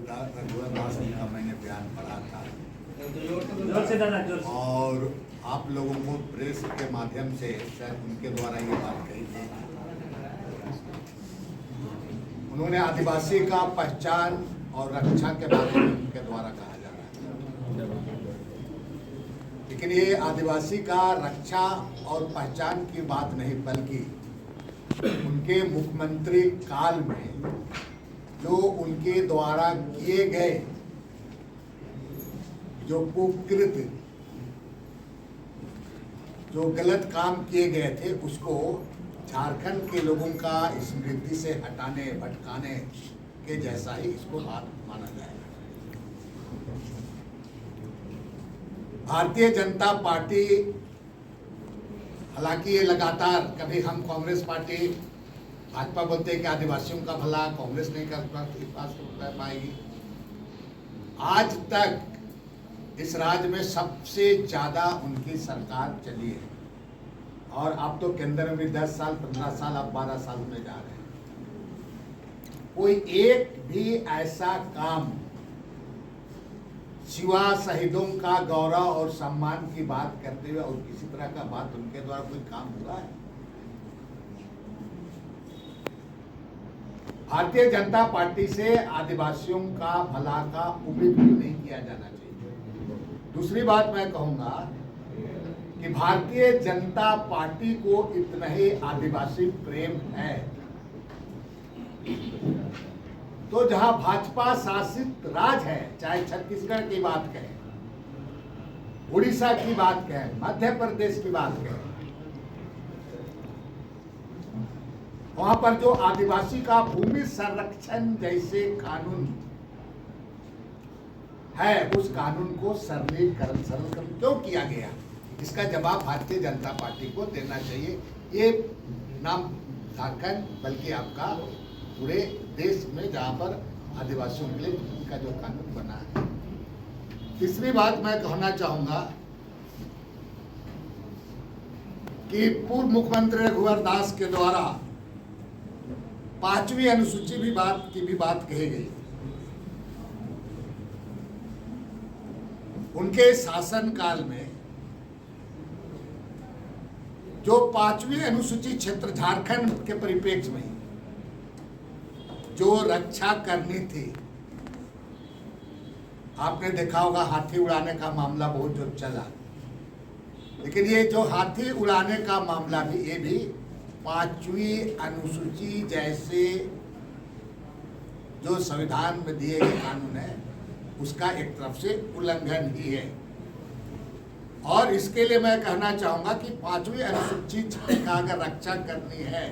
रघुवर जी का मैंने बयान पढ़ा था जोर से दादा, जोर से। और आप लोगों को प्रेस के माध्यम से शायद उनके द्वारा ये बात कही थी। उन्होंने आदिवासी का पहचान और रक्षा के बारे में उनके द्वारा कहा जा रहा है, लेकिन ये आदिवासी का रक्षा और पहचान की बात नहीं, बल्कि उनके मुख्यमंत्री काल में जो उनके द्वारा किए गए जो कुकृत्य, जो गलत काम किए गए थे, उसको झारखंड के लोगों का स्मृति से हटाने भटकाने के जैसा ही इसको बात माना जाएगा। भारतीय जनता पार्टी, हालांकि ये लगातार, कभी हम कांग्रेस पार्टी, भाजपा बोलते हैं कि आदिवासियों का भला, कांग्रेस नहीं कर पाएगी। आज तक इस राज्य में सबसे ज्यादा उनकी सरकार चली है, और अब तो केंद्र में भी 10 साल 15 साल, अब 12 साल में जा रहे हैं। कोई एक भी ऐसा काम सिवा शहीदों का गौरव और सम्मान की बात करते हुए और किसी तरह का बात उनके द्वारा कोई काम हुआ है? भारतीय जनता पार्टी से आदिवासियों का भला का उम्मीद भी नहीं किया जाना चाहिए। दूसरी बात मैं कहूंगा कि भारतीय जनता पार्टी को इतना ही आदिवासी प्रेम है, तो जहां भाजपा शासित राज है, चाहे छत्तीसगढ़ की बात कहें, उड़ीसा की बात कहें, मध्य प्रदेश की बात कहें, वहां पर जो आदिवासी का भूमि संरक्षण जैसे कानून है, उस कानून को सरलीकरण क्यों किया गया, इसका जवाब भारतीय जनता पार्टी को देना चाहिए। ये नाम झारखंड बल्कि आपका पूरे देश में जहां पर आदिवासियों के लिए उनका जो कानून बना है। तीसरी बात मैं कहना चाहूंगा कि पूर्व मुख्यमंत्री रघुवर दास के द्वारा 5वीं अनुसूची की भी बात कही गई। उनके शासनकाल में जो 5वीं अनुसूची क्षेत्र झारखंड के परिप्रेक्ष्य में जो रक्षा करनी थी, आपने देखा होगा हाथी उड़ाने का मामला बहुत जो चला, लेकिन ये जो हाथी उड़ाने का मामला भी, ये भी 5वीं अनुसूची जैसे जो संविधान में दिए गए कानून है, उसका एक तरफ से उल्लंघन ही है। और इसके लिए मैं कहना चाहूंगा कि 5वीं अनुसूची का अगर रक्षा करनी है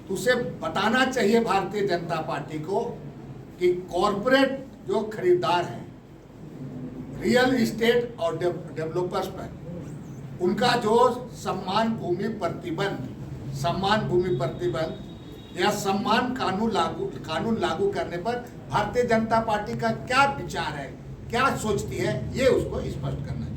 तो उसे बताना चाहिए भारतीय जनता पार्टी को कि कॉरपोरेट जो खरीदार हैं, रियल इस्टेट और डेवलपर्स पर उनका जो सम्मान भूमि प्रतिबंध या सम्मान कानून लागू करने पर भारतीय जनता पार्टी का क्या विचार है, क्या सोचती है, ये उसको स्पष्ट करना है।